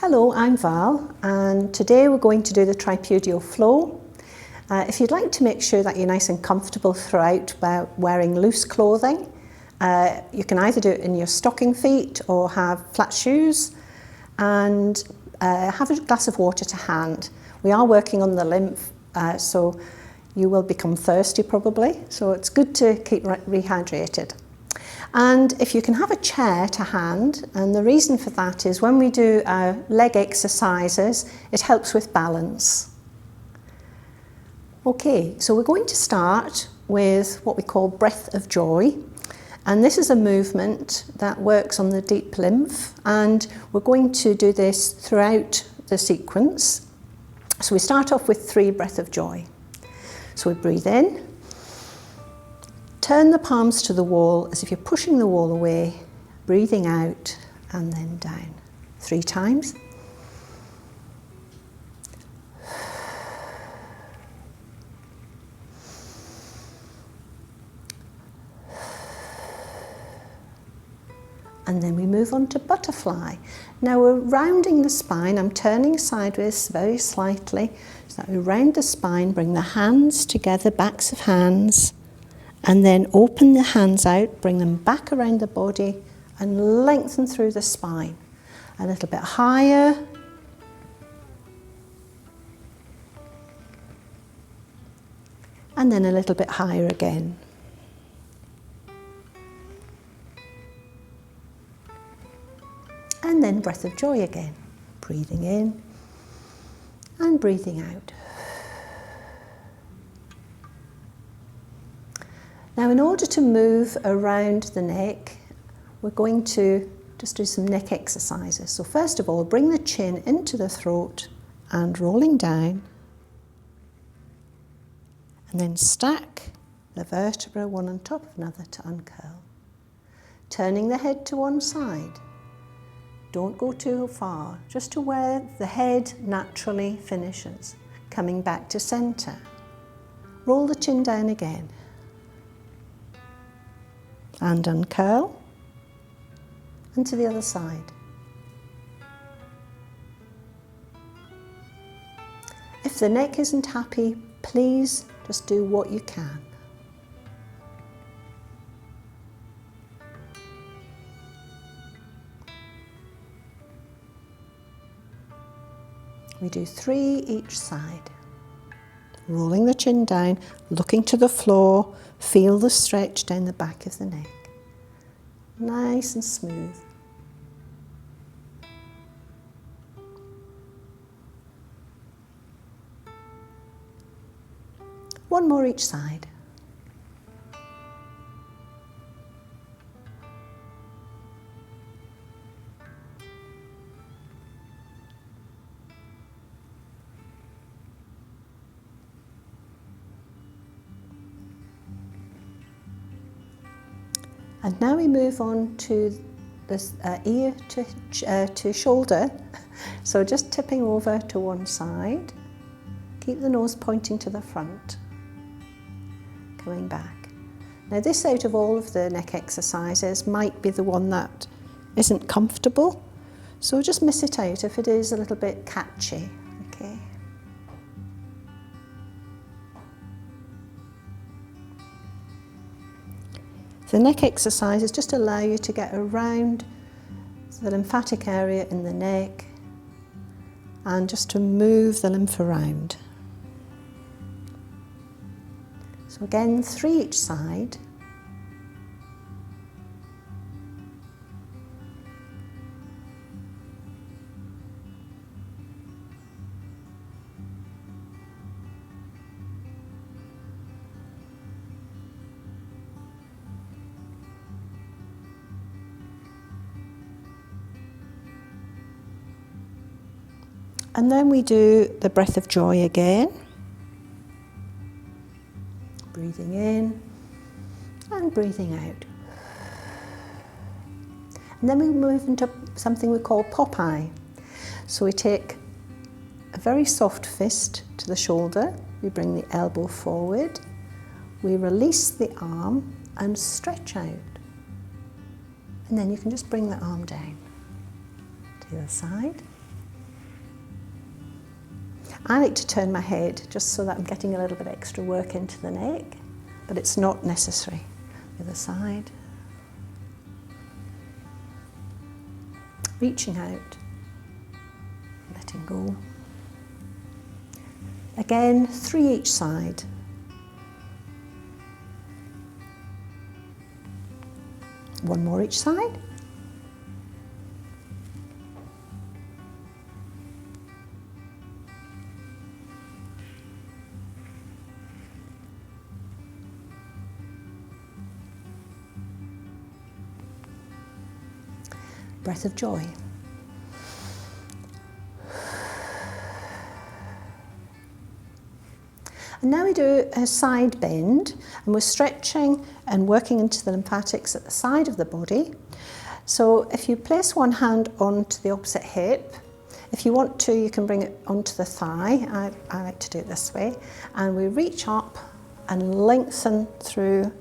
Hello, I'm Val, and today we're going to do the Tripudio flow. If you'd like to make sure that you're nice and comfortable throughout by wearing loose clothing, you can either do it in your stocking feet or have flat shoes, and have a glass of water to hand. We are working on the lymph, so you will become thirsty probably, so it's good to keep rehydrated. And if you can have a chair to hand, and the reason for that is when we do our leg exercises, it helps with balance. Okay, so we're going to start with what we call breath of joy. And this is a movement that works on the deep lymph, and we're going to do this throughout the sequence. So we start off with 3 breath of joy. So we breathe in. Turn the palms to the wall as if you're pushing the wall away, breathing out and then down. 3 times. And then we move on to butterfly. Now we're rounding the spine. I'm turning sideways very slightly so that we round the spine, bring the hands together, backs of hands. And then open the hands out, bring them back around the body and lengthen through the spine. A little bit higher. And then a little bit higher again. And then breath of joy again. Breathing in and breathing out. Now, in order to move around the neck, we're going to just do some neck exercises. So first of all, bring the chin into the throat and rolling down. And then stack the vertebra one on top of another to uncurl. Turning the head to one side. Don't go too far, just to where the head naturally finishes. Coming back to center. Roll the chin down again. And uncurl, and to the other side. If the neck isn't happy, please just do what you can. We do 3 each side. Rolling the chin down, looking to the floor, feel the stretch down the back of the neck. Nice and smooth. One more each side. And now we move on to this ear to shoulder. So just tipping over to one side. Keep the nose pointing to the front. Coming back. Now this, out of all of the neck exercises, might be the one that isn't comfortable. So just miss it out if it is a little bit catchy. Okay. The neck exercises just allow you to get around the lymphatic area in the neck and just to move the lymph around. So again, 3 each side. And then we do the breath of joy again. Breathing in and breathing out. And then we move into something we call Popeye. So we take a very soft fist to the shoulder. We bring the elbow forward. We release the arm and stretch out. And then you can just bring the arm down to the other side. I like to turn my head just so that I'm getting a little bit extra work into the neck, but it's not necessary. The other side. Reaching out, letting go. Again, 3 each side. One more each side. Breath of joy. And now we do a side bend, and we're stretching and working into the lymphatics at the side of the body. So if you place one hand onto the opposite hip, if you want to, you can bring it onto the thigh. I like to do it this way. And we reach up and lengthen through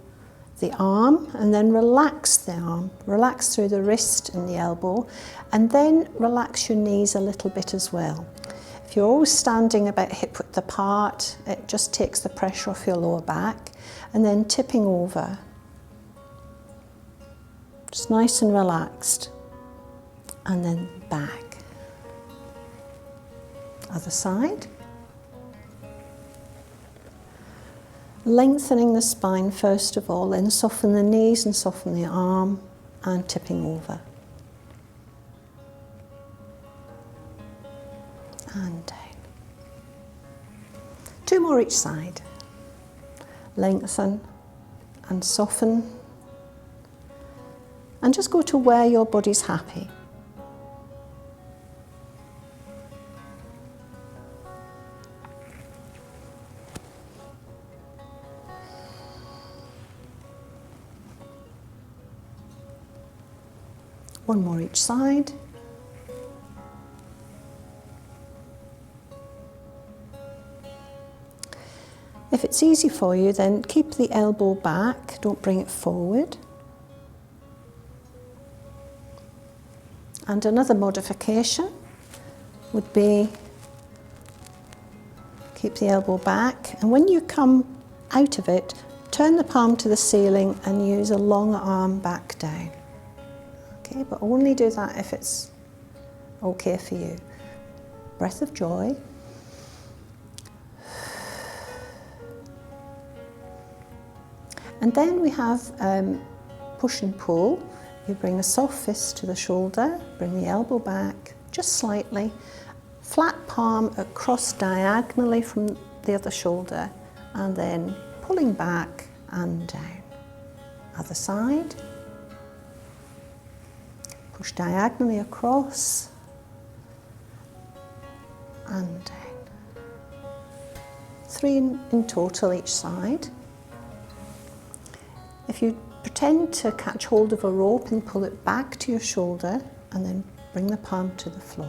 the arm, and then relax the arm. Relax through the wrist and the elbow, and then relax your knees a little bit as well. If you're always standing about hip width apart, it just takes the pressure off your lower back, and then tipping over. Just nice and relaxed, and then back. Other side. Lengthening the spine first of all, then soften the knees and soften the arm, and tipping over. And down. 2 more each side. Lengthen and soften, and just go to where your body's happy. One more each side. If it's easy for you, then keep the elbow back, don't bring it forward. And another modification would be keep the elbow back, and when you come out of it, turn the palm to the ceiling and use a long arm back down. Okay, but only do that if it's okay for you. Breath of joy. And then we have push and pull. You bring a soft fist to the shoulder, bring the elbow back just slightly, flat palm across diagonally from the other shoulder, and then pulling back and down. Other side. Push diagonally across and down. 3 in total each side. If you pretend to catch hold of a rope and pull it back to your shoulder, and then bring the palm to the floor.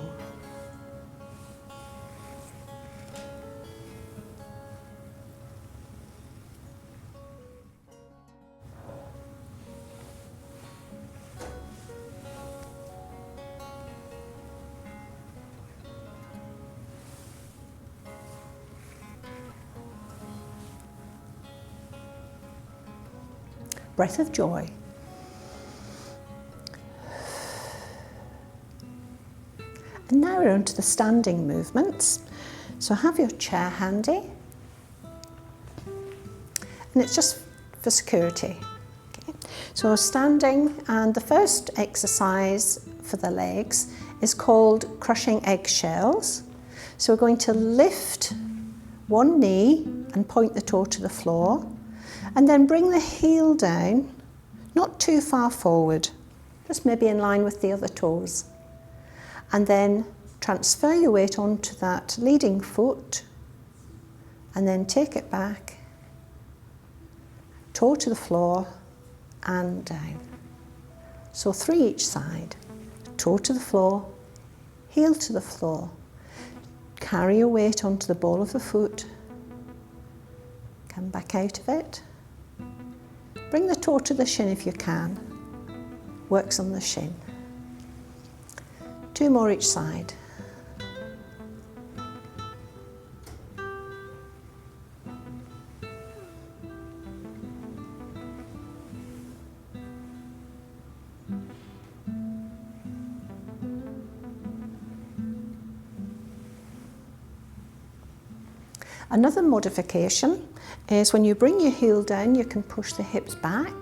Breath of joy. And now we're on to the standing movements. So have your chair handy. And it's just for security. Okay. So standing, and the first exercise for the legs is called crushing eggshells. So we're going to lift one knee and point the toe to the floor. And then bring the heel down, not too far forward, just maybe in line with the other toes. And then transfer your weight onto that leading foot, and then take it back, toe to the floor and down. So 3 each side, toe to the floor, heel to the floor. Carry your weight onto the ball of the foot, come back out of it. Bring the toe to the shin if you can. Works on the shin. 2 more each side. Another modification is when you bring your heel down, you can push the hips back,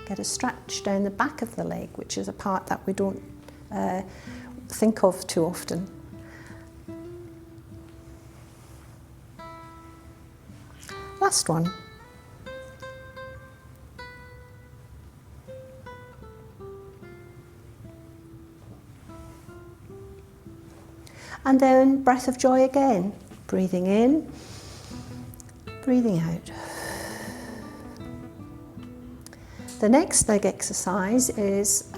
get a stretch down the back of the leg, which is a part that we don't think of too often. Last one. And then breath of joy again. Breathing in, breathing out. The next leg exercise is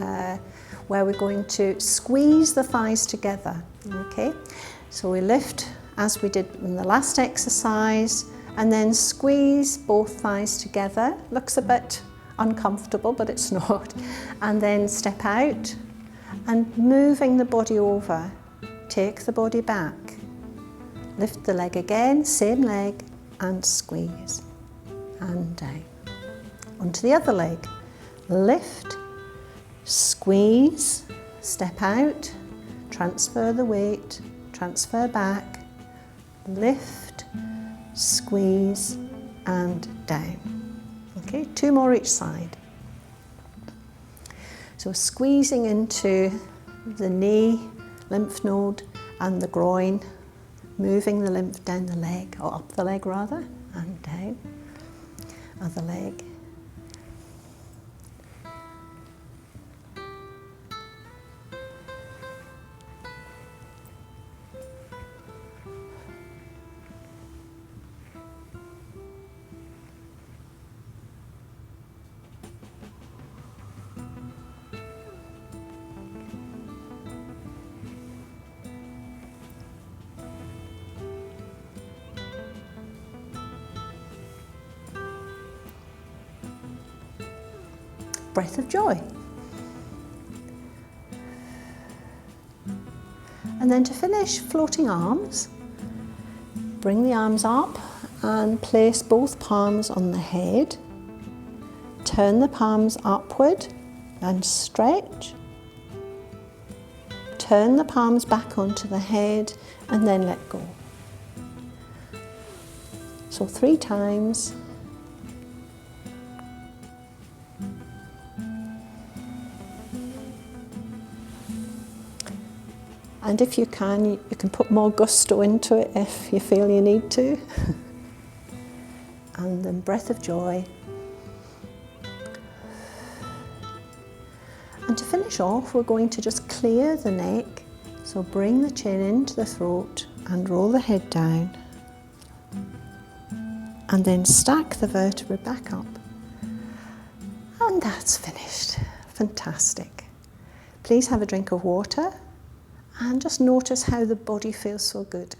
where we're going to squeeze the thighs together. Okay, so we lift as we did in the last exercise and then squeeze both thighs together. Looks a bit uncomfortable, but it's not. And then step out and moving the body over. Take the body back. Lift the leg again, same leg, and squeeze. And down. Onto the other leg. Lift, squeeze, step out, transfer the weight, transfer back, lift, squeeze, and down. Okay, 2 more each side. So squeezing into the knee, lymph node, and the groin, moving the lymph down the leg, or up the leg rather, and down. Other leg. Breath of joy. And then to finish, floating arms. Bring the arms up and place both palms on the head. Turn the palms upward and stretch. Turn the palms back onto the head and then let go. So 3 times. And if you can put more gusto into it if you feel you need to. And then breath of joy. And to finish off, we're going to just clear the neck. So bring the chin into the throat and roll the head down. And then stack the vertebrae back up. And that's finished. Fantastic. Please have a drink of water. And just notice how the body feels so good.